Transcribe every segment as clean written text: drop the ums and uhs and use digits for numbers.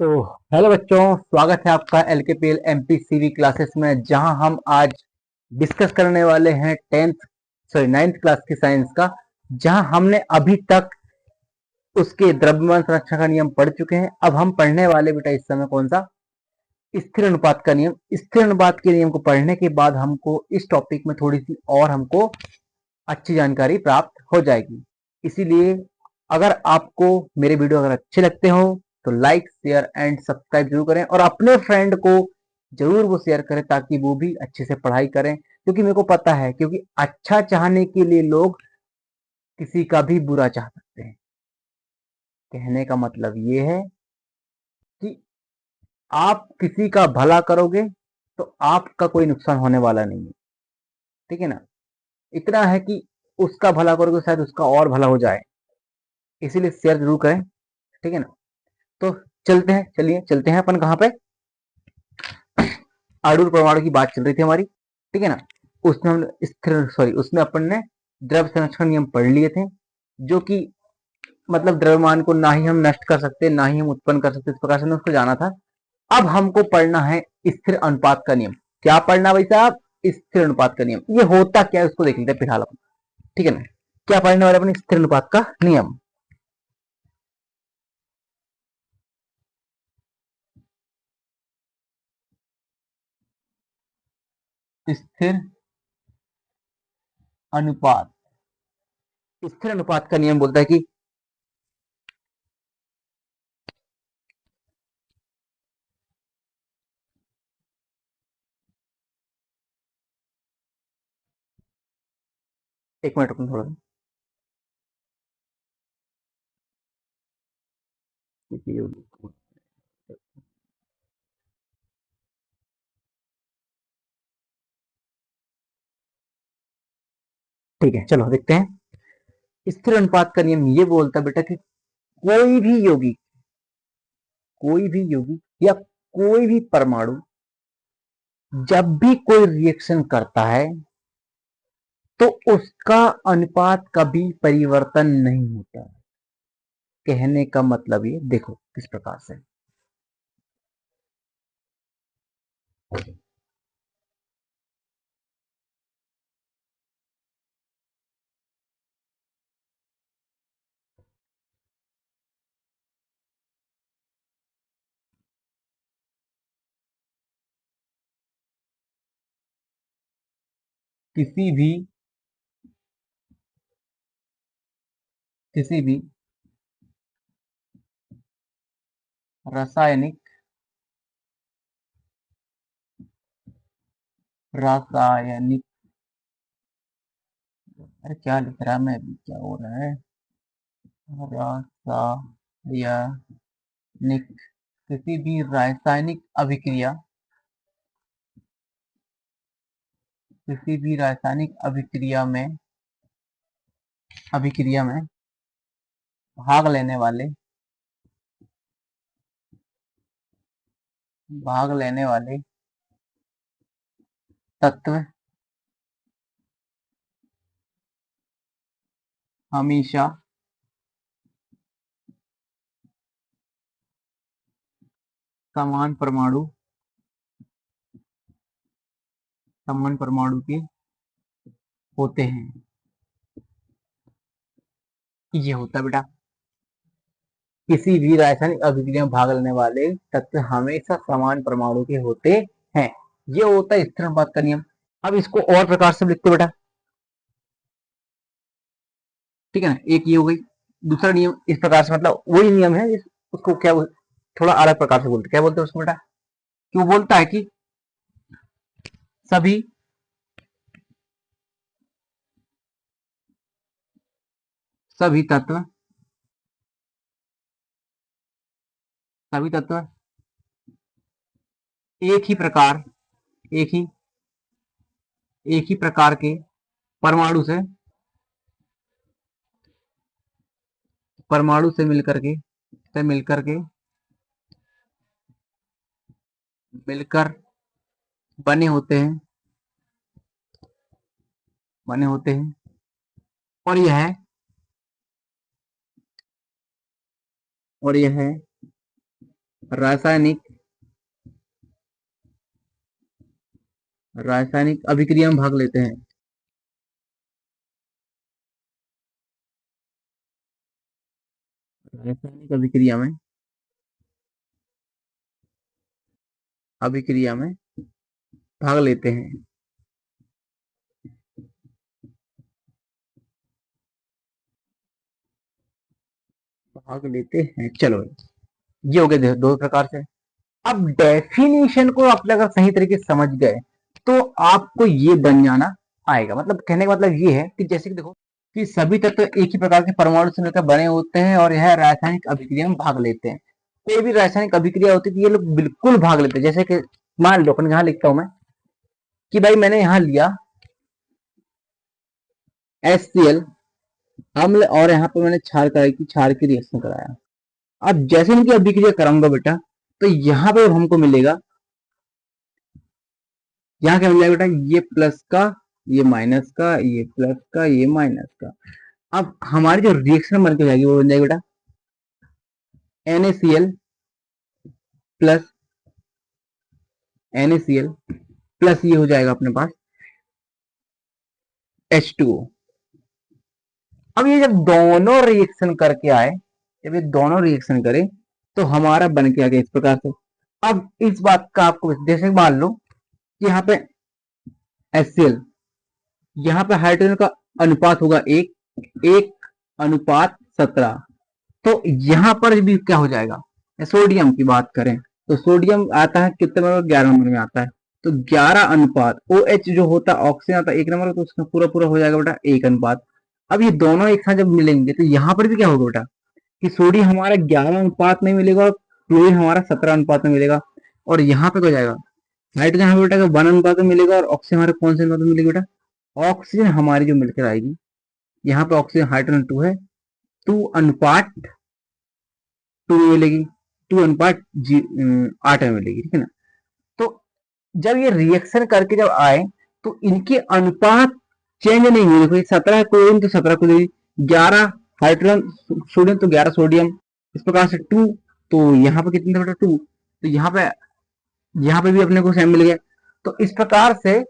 तो हेलो बच्चों, स्वागत है आपका एलकेपीएल एमपीसीवी क्लासेस में, जहां हम आज डिस्कस करने वाले हैं नाइन्थ क्लास की साइंस का। जहां हमने अभी तक उसके द्रव्यमान संरक्षण का नियम पढ़ चुके हैं। अब हम पढ़ने वाले बेटा इस समय कौन सा, स्थिर अनुपात का नियम। स्थिर अनुपात के नियम को पढ़ने के बाद हमको इस टॉपिक में थोड़ी सी और हमको अच्छी जानकारी प्राप्त हो जाएगी। इसीलिए अगर आपको मेरे वीडियो अगर अच्छे लगते हो तो लाइक शेयर एंड सब्सक्राइब जरूर करें, और अपने फ्रेंड को जरूर वो शेयर करें ताकि वो भी अच्छे से पढ़ाई करें। क्योंकि मेरे को पता है, क्योंकि अच्छा चाहने के लिए लोग किसी का भी बुरा चाह सकते हैं। कहने का मतलब ये है कि आप किसी का भला करोगे तो आपका कोई नुकसान होने वाला नहीं है। ठीक है ना। इतना है कि उसका भला करोगे शायद उसका और भला हो जाए, इसीलिए शेयर जरूर करें। ठीक है ना। तो चलिए चलते हैं अपन कहाँ पे, आडूर परमाणु की बात चल रही थी हमारी। ठीक है ना। उसमें अपन ने द्रव्य संरक्षण नियम पढ़ लिए थे, जो कि मतलब द्रव्यमान को ना ही हम नष्ट कर सकते ना ही हम उत्पन्न कर सकते, इस प्रकार से उसको जाना था। अब हमको पढ़ना है स्थिर अनुपात का नियम। क्या पढ़ना भाई साहब? स्थिर अनुपात का नियम। ये होता क्या है उसको देख लेते हैं फिलहाल अपन। ठीक है ना। क्या पढ़ने वाले अपन? स्थिर अनुपात का नियम। स्थिर अनुपात। स्थिर अनुपात का नियम बोलता है कि एक मिनट रुको थोड़ा। ठीक है, चलो देखते हैं। स्थिर अनुपात का नियम ये बोलता है बेटा कि कोई भी यौगिक, कोई भी यौगिक या कोई भी परमाणु जब भी कोई रिएक्शन करता है तो उसका अनुपात कभी परिवर्तन नहीं होता। कहने का मतलब ये देखो किस प्रकार से। किसी भी किसी भी रासायनिक रासायनिक अरे क्या लिख रहा है मैं अभी, क्या हो रहा है? रासायनिक, किसी भी रासायनिक अभिक्रिया, किसी भी रासायनिक अभिक्रिया में भाग लेने वाले भाग लेने वाले तत्व हमेशा समान परमाणु के होते हैं। ये होता है बेटा, किसी भी रासायनिक अभिक्रिया में भाग लेने वाले तत्व हमेशा समान परमाणु के होते हैं। ये होता है स्थिर अनुपात का नियम। अब इसको और प्रकार से लिखते बेटा। ठीक है ना। एक ये हो गई। दूसरा नियम इस प्रकार से, मतलब वही नियम है उसको क्या थोड़ा अलग प्रकार से बोलते, क्या बोलते हैं उसको बेटा? कि वो बोलता है कि सभी सभी तत्व सभी तत्व एक ही प्रकार एक ही एक ही प्रकार के परमाणु से परमाणु से मिलकर बने होते हैं बने होते हैं और यह रासायनिक रासायनिक अभिक्रिया में भाग लेते हैं। रासायनिक अभिक्रिया में भाग लेते हैं। भाग लेते हैं, चलो ये हो गए दो प्रकार से। अब डेफिनेशन को आप अगर सही तरीके से समझ गए तो आपको ये बन जाना आएगा। मतलब कहने का मतलब ये है कि जैसे कि देखो कि सभी तत्व एक ही प्रकार के परमाणु से मिलकर बने होते हैं और यह रासायनिक अभिक्रिया में भाग लेते हैं। कोई भी रासायनिक अभिक्रिया होती है तो ये लोग बिल्कुल भाग लेते हैं। जैसे कि मान लो अपन यहाँ लिखता हूं मैं कि भाई मैंने यहाँ लिया HCl अम्ल और यहाँ पे मैंने क्षार की रिएक्शन कराया। अब जैसे इनकी अभिक्रिया कराऊंगा बेटा तो यहाँ पे हमको मिलेगा, यहाँ क्या मिल जाएगा बेटा, ये प्लस का, ये माइनस का, ये प्लस का, ये माइनस का। अब हमारी जो रिएक्शन बन के जाएगी वो बन जाएगी बेटा NaCl प्लस NaCl प्लस ये हो जाएगा अपने पास H2O। अब ये जब दोनों रिएक्शन करके आए, जब ये दोनों रिएक्शन करे तो हमारा बन के आ गया इस प्रकार से। अब इस बात का आपको जैसे मान लो कि यहाँ पे HCl, यहाँ पे हाइड्रोजन का अनुपात होगा 1:17। तो यहां पर भी क्या हो जाएगा, सोडियम की बात करें तो सोडियम आता है कितने नंबर, 11 नंबर में आता है। तो 11 अनुपात OH जो होता है ऑक्सीजन आता है 1 नंबर, तो उसका पूरा पूरा हो जाएगा बेटा 1 अनुपात। अब ये दोनों एक साथ जब मिलेंगे तो यहाँ पर भी क्या होगा बेटा कि सोडियम हमारा 11 अनुपात में मिलेगा और क्लोरीन हमारा 17 अनुपात में मिलेगा। और यहाँ पे क्या हो जाएगा, हाइड्रोजन हमें बेटा 1 अनुपात में मिलेगा और ऑक्सीजन हमारे कौन से अनुपात में मिलेगी बेटा, ऑक्सीजन हमारी जो मिलकर आएगी, यहाँ पे ऑक्सीजन हाइड्रोजन 2 है, 2:2 में मिलेगी, 2:8 में मिलेगी, ठीक है ना। तो जब ये रिएक्शन करके जब आए तो इनके अनुपात चेंज नहीं हुए। देखो 17 क्लोरीन तो 17 क्लोरीन, 11 हाइड्रोजन सोडियम तो 11 सोडियम, इस प्रकार से 2, तो यहाँ पे कितने थे बेटा 2, तो यहाँ पे भी अपने को सेम मिल गया। तो इस प्रकार से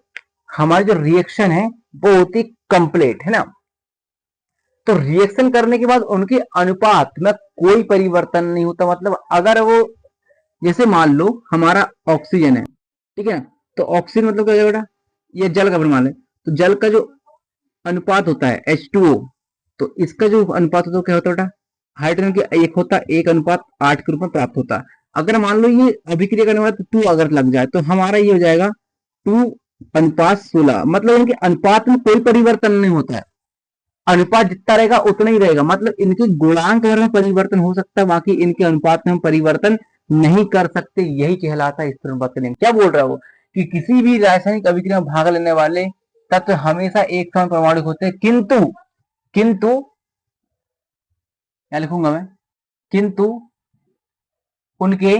हमारी जो रिएक्शन है वो होती कंप्लीट है ना। तो रिएक्शन करने के बाद उनके अनुपात में कोई परिवर्तन नहीं होता। मतलब अगर वो जैसे मान लो हमारा ऑक्सीजन है, ठीक है, तो ऑक्सीजन मतलब क्या हो जाएगा बेटा, ये जल का परिमाण है, तो जल का जो अनुपात होता है H2O, तो इसका जो अनुपात होता है क्या होता है बेटा, हाइड्रोजन की एक होता है 1:8 के रूप में प्राप्त होता है। अगर मान लो ये अभिक्रिया करने वाला 2 अगर लग जाए तो हमारा ये हो जाएगा 2:16। मतलब इनके अनुपात में कोई परिवर्तन नहीं होता है, अनुपात जितना रहेगा उतना ही रहेगा। मतलब इनके गुणांक में परिवर्तन हो सकता है, बाकी इनके अनुपात में हम परिवर्तन नहीं कर सकते। यही कहलाता है स्थिर अनुपात का नियम। क्या बोल रहा है वो कि किसी भी रासायनिक अभिक्रिया में भाग लेने वाले तत्व हमेशा एक समान परमाणु होते हैं, किंतु किंतु क्या लिखूंगा मैं, किंतु उनके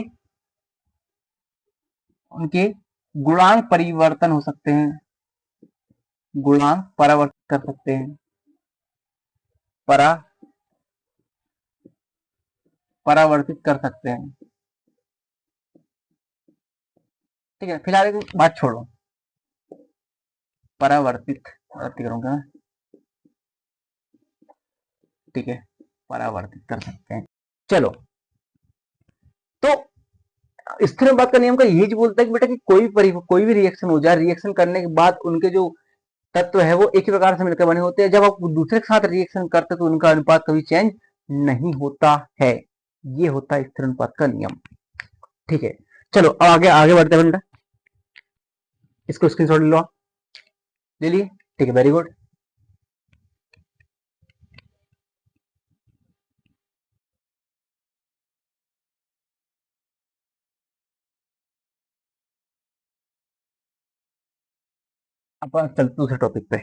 उनके गुणांक परिवर्तन हो सकते हैं, गुणांक परावर्तित कर सकते हैं, परा परावर्तित कर सकते हैं, ठीक है। फिलहाल एक बात छोड़ो, परावर्तित परावर्तित करूंगा, ठीक है, परावर्तित कर सकते हैं। चलो, तो स्थिर अनुपात का नियम का यही बोलता है कि बेटा कि कोई भी रिएक्शन हो जाए, रिएक्शन करने के बाद उनके जो तत्व है वो एक ही प्रकार से मिलकर बने होते हैं। जब आप दूसरे के साथ रिएक्शन करते हैं तो उनका अनुपात कभी चेंज नहीं होता है। ये होता है स्थिर अनुपात का नियम, ठीक है। चलो अब आगे आगे बढ़ते हैं बेटा, इसको स्क्रीनशॉट ले लो, ले लिए, ठीक है, वेरी गुड। अब चलते दूसरे टॉपिक पे।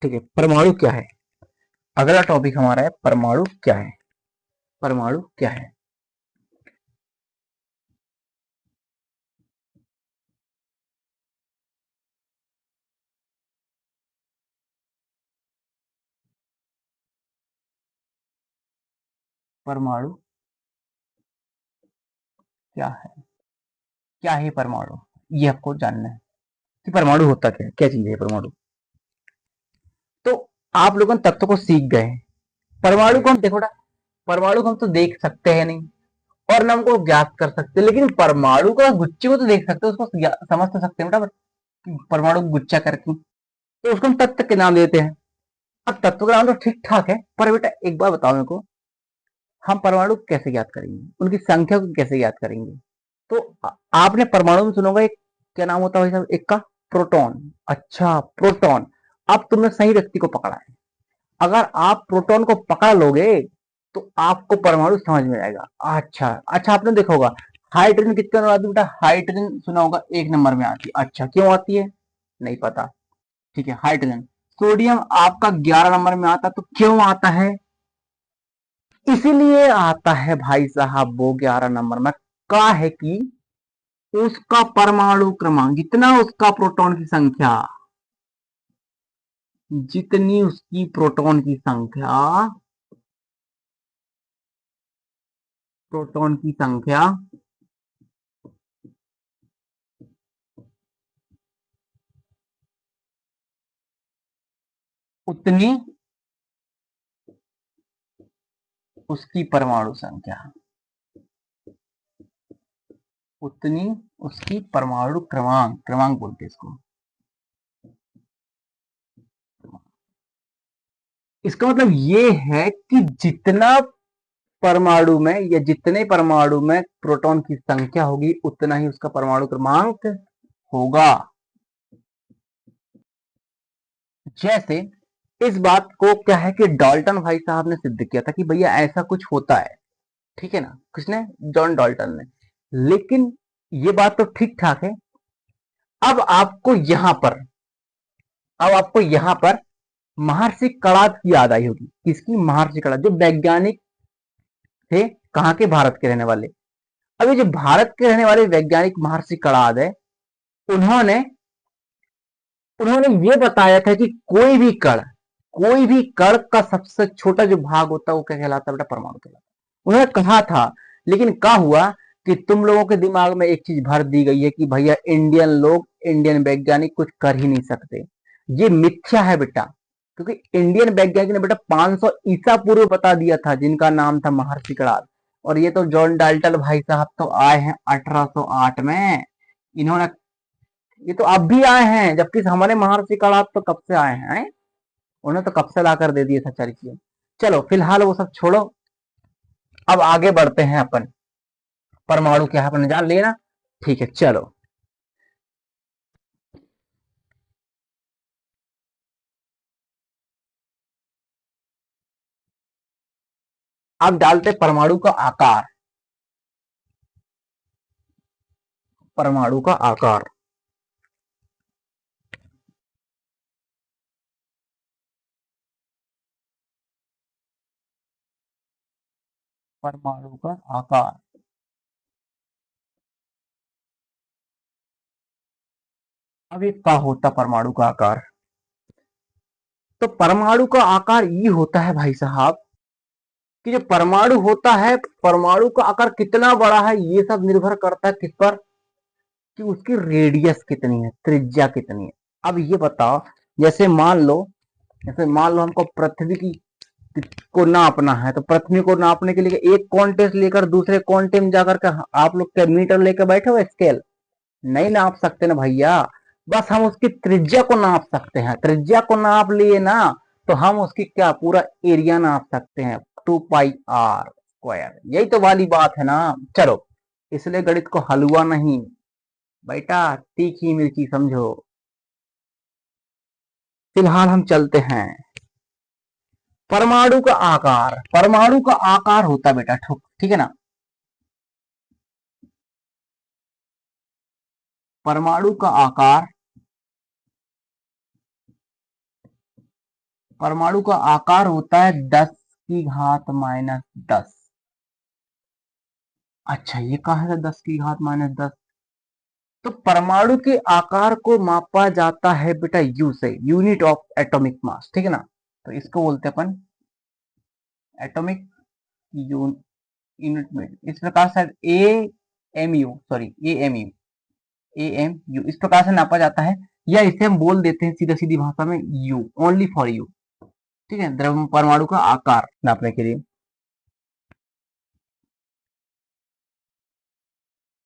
ठीक है, परमाणु क्या है? अगला टॉपिक हमारा है परमाणु क्या है। परमाणु क्या है? परमाणु क्या है? क्या है परमाणु? ये आपको जानना है कि परमाणु होता क्या है, क्या चीज है परमाणु। तो आप लोगों तत्व को सीख गए हैं। परमाणु को हम देखो ना, परमाणु को हम तो देख सकते हैं नहीं और न हमको ज्ञात कर सकते, लेकिन परमाणु का गुच्छे को तो देख सकते हैं, उसको समझ तो सकते हैं बेटा। परमाणु गुच्छा करके तो उसको हम तत्व के नाम देते हैं। अब तत्व का नाम तो ठीक ठाक है, पर बेटा एक बार बताओ मेरे को, हम परमाणु कैसे ज्ञात करेंगे, उनकी संख्या को कैसे ज्ञात करेंगे? तो आपने परमाणु में सुना होगा एक, क्या नाम होता है भाई साहब, एक का प्रोटॉन। अच्छा, प्रोटॉन। अब तुमने सही व्यक्ति को पकड़ा है। अगर आप प्रोटॉन को पकड़ लोगे तो आपको परमाणु समझ में आएगा। अच्छा अच्छा, आपने देखा होगा हाइड्रोजन कितने नंबर आती है बेटा? हाइड्रोजन सुना होगा 1 नंबर में आती है। अच्छा, क्यों आती है? नहीं पता। ठीक है, हाइड्रोजन। सोडियम आपका 11 नंबर में आता, तो क्यों आता है? इसलिए आता है भाई साहब वो 11 नंबर में। का है कि उसका परमाणु क्रमांक जितना उसका प्रोटॉन की संख्या, जितनी उसकी प्रोटॉन की संख्या, प्रोटॉन की संख्या उतनी उसकी परमाणु संख्या, उतनी उसकी परमाणु क्रमांक, क्रमांक बोलते हैं इसको। इसका मतलब ये है कि जितना परमाणु में या जितने परमाणु में प्रोटॉन की संख्या होगी उतना ही उसका परमाणु क्रमांक होगा। जैसे इस बात को क्या है कि डाल्टन भाई साहब ने सिद्ध किया था कि भैया ऐसा कुछ होता है। ठीक है ना, किसने? जॉन डाल्टन ने। लेकिन ये बात तो ठीक ठाक है। अब आपको यहां पर, अब आपको यहां पर महर्षि कणाद की याद आई होगी। किसकी? महर्षि कणाद, जो वैज्ञानिक थे, कहां के? भारत के रहने वाले। अब ये जो भारत के रहने वाले वैज्ञानिक महर्षि कणाद है, उन्होंने उन्होंने ये बताया था कि कोई भी कण का सबसे छोटा जो भाग होता है वो क्या कहलाता है बेटा? परमाणु कहलाता है। उन्होंने कहा था, लेकिन क्या हुआ कि तुम लोगों के दिमाग में एक चीज भर दी गई है कि भैया इंडियन लोग, इंडियन वैज्ञानिक कुछ कर ही नहीं सकते। ये मिथ्या है बेटा, क्योंकि इंडियन वैज्ञानिक ने बेटा 500 ईसा पूर्व बता दिया था, जिनका नाम था महर्षि कणाद। और ये तो जॉन डाल्टन भाई साहब तो आए हैं 1808 में। इन्होंने, ये तो अब भी आए हैं, जबकि हमारे महर्षि कणाद तो कब से आए हैं। उन्हें तो कब से ला कर दे दिए सब सारी चीजें। चलो फिलहाल वो सब छोड़ो, अब आगे बढ़ते हैं अपन। परमाणु क्या है अपन जान लिए ना। ठीक है, चलो अब डालते परमाणु का आकार। परमाणु का आकार, परमाणु का आकार। अब ये क्या होता परमाणु का आकार? तो परमाणु का आकार ये होता है भाई साहब कि जो परमाणु होता है, परमाणु का आकार कितना बड़ा है ये सब निर्भर करता है किस पर? कि उसकी रेडियस कितनी है, त्रिज्या कितनी है। अब ये बताओ, जैसे मान लो, जैसे मान लो हमको पृथ्वी की को नापना है, तो पृथ्वी को नापने के लिए एक कॉन्टेस्ट लेकर दूसरे कॉन्टे में जाकर के आप लोग क्या मीटर लेकर बैठे हो? स्केल नहीं नाप सकते ना भैया। बस हम उसकी त्रिज्या को नाप सकते हैं। त्रिज्या को नाप लिए ना, तो हम उसकी क्या पूरा एरिया नाप सकते हैं, 2 पाई r स्क्वायर। यही तो वाली बात है ना। चलो, इसलिए गणित को हलवा नहीं बेटा, तीखी मिर्ची समझो। फिलहाल हम चलते हैं। परमाणु का आकार, परमाणु का आकार होता बेटा ठुक, ठीक है ना। परमाणु का आकार परमाणु का आकार होता है 10⁻⁻10। अच्छा, ये कहा है 10⁻⁻10। तो परमाणु के आकार को मापा जाता है बेटा यू से, यूनिट ऑफ एटॉमिक मास, ठीक है ना। तो इसको बोलते हैं अपन एटॉमिक यूनिट में। इस प्रकार से A M U, sorry A M U इस प्रकार से नापा जाता है, या इसे हम बोल देते हैं सीधा सीधी भाषा में यू, ओनली फॉर यू, ठीक है, द्रव्य परमाणु का आकार नापने के लिए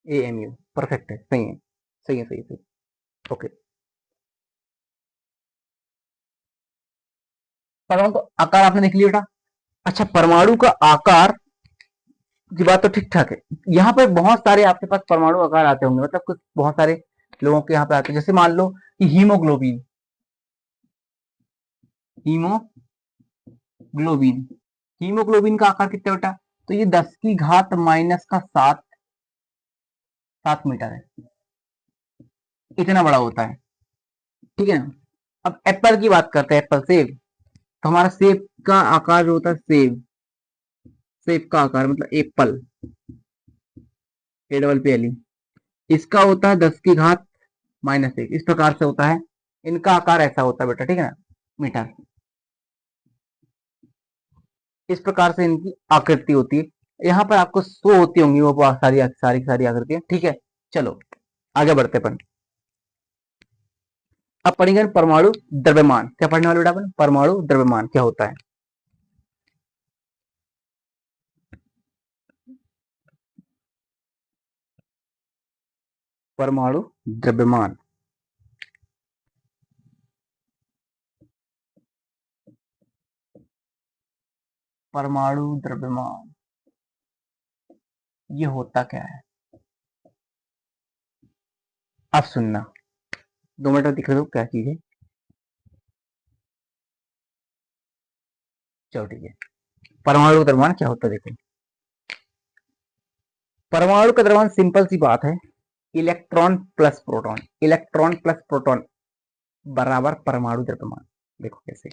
ए एम यू परफेक्ट है, सही है, सही है, सही है, सही। ओके, परमाणु का आकार आपने देख लिया बेटा। अच्छा, परमाणु का आकार की बात तो ठीक ठाक है। यहाँ पर बहुत सारे आपके पास परमाणु आकार आते होंगे, मतलब कुछ बहुत सारे लोगों के यहाँ पे आते हैं। जैसे मान लो कि हीमोग्लोबिन, हीमोग्लोबिन हीमोग्लोबिन का आकार कितना बेटा? तो ये 10⁻⁻7 मीटर है, इतना बड़ा होता है, ठीक है ना। अब एप्पल की बात करते हैं, एप्पल सेब। तो हमारा सेब का आकार जो होता है, सेब सेब का आकार मतलब Apple, A double P L E, इसका होता है 10⁻⁻1, इस प्रकार से होता है। इनका आकार ऐसा होता है बेटा, ठीक है ना, मीटर। इस प्रकार से इनकी आकृति होती है। यहाँ पर आपको शो होती होंगी वो सारी सारी सारी आकृतियां, ठीक है। चलो आगे बढ़ते अपन। अब पढ़ेंगे परमाणु द्रव्यमान। क्या पढ़ने वाले बेटा अपन? परमाणु द्रव्यमान क्या होता है। परमाणु द्रव्यमान, परमाणु द्रव्यमान ये होता क्या है? अब सुनना, 2 मिनट दिख दो क्या चीज है। चलो ठीक है, परमाणु द्रव्यमान क्या होता है देखो। परमाणु का द्रव्यमान सिंपल सी बात है, electron plus proton, electron plus proton बराबर परमाणु द्रव्यमान। देखो कैसे,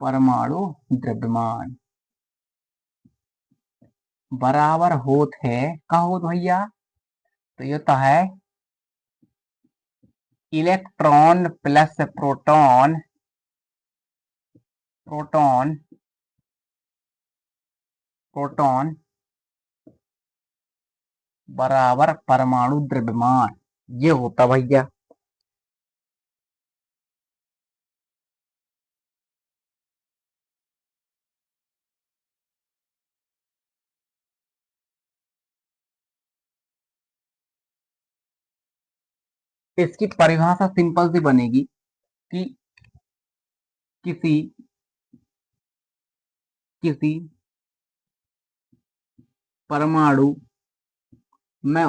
परमाणु द्रव्यमान बराबर होत है, का होत भैया? तो ये होता है electron plus proton, proton proton बराबर परमाणु द्रव्यमान, ये होता भैया। इसकी परिभाषा सिंपल सी बनेगी कि किसी किसी परमाणु में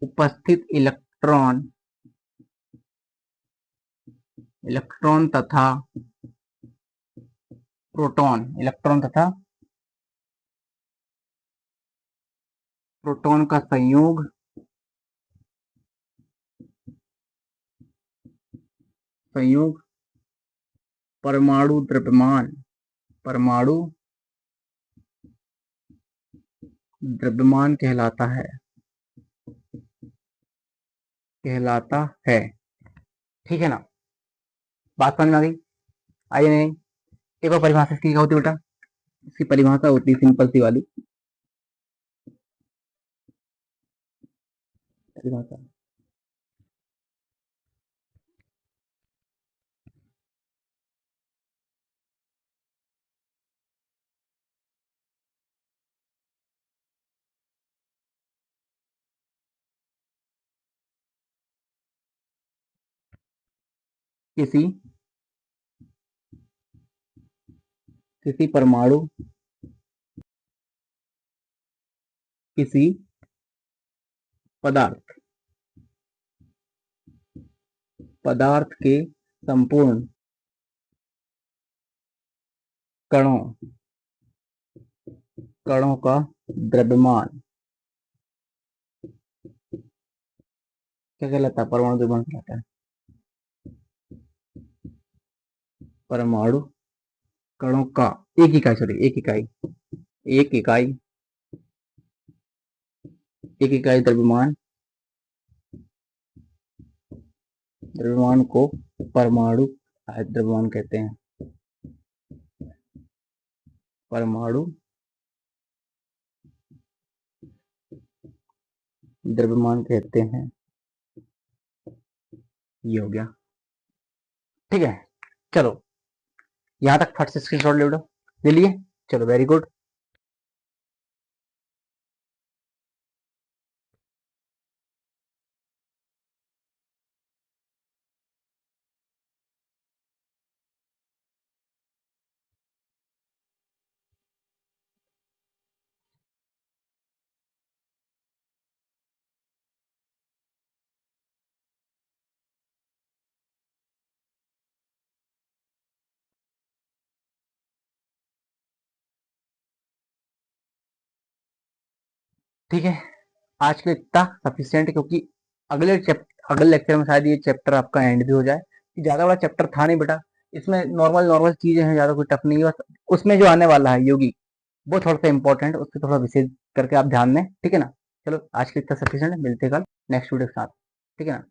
उपस्थित इलेक्ट्रॉन इलेक्ट्रॉन तथा प्रोटॉन, इलेक्ट्रॉन तथा प्रोटॉन का संयोग परमाणु द्रव्यमान, परमाणु द्रव्यमान कहलाता है, ठीक है ना। बात समझ में आ गई? आई नहीं? एक और परिभाषा इसकी क्या होती है बेटा? इसकी परिभाषा होती है सिंपल सी वाली परिभाषा। किसी किसी परमाणु किसी पदार्थ पदार्थ के संपूर्ण कणों कणों का द्रव्यमान क्या कहलाता है? परमाणु द्रव्यमान कहलाता है। परमाणु कणों का एक इकाई, सॉरी एक इकाई, एक इकाई, एक इकाई द्रव्यमान, द्रव्यमान को परमाणु द्रव्यमान कहते हैं। परमाणु द्रव्यमान कहते हैं। ये हो गया, ठीक है। चलो यहां तक फट से स्क्रीनशॉट ले लिए। चलो वेरी गुड। ठीक है, आज के लिए इतना सफिशियंट, क्योंकि अगले लेक्चर में शायद ये चैप्टर आपका एंड भी हो जाए। ज्यादा बड़ा चैप्टर था नहीं बेटा, इसमें नॉर्मल नॉर्मल चीजें हैं, ज्यादा कोई टफ नहीं है। बस उसमें जो आने वाला है योगी, वो थोड़ा सा इंपॉर्टेंट, उससे थोड़ा विशेष करके आप ध्यान दें, ठीक है ना। चलो आज के लिए इतना सफिशियंट, मिलते कल नेक्स्ट वीडियो के साथ, ठीक है ना।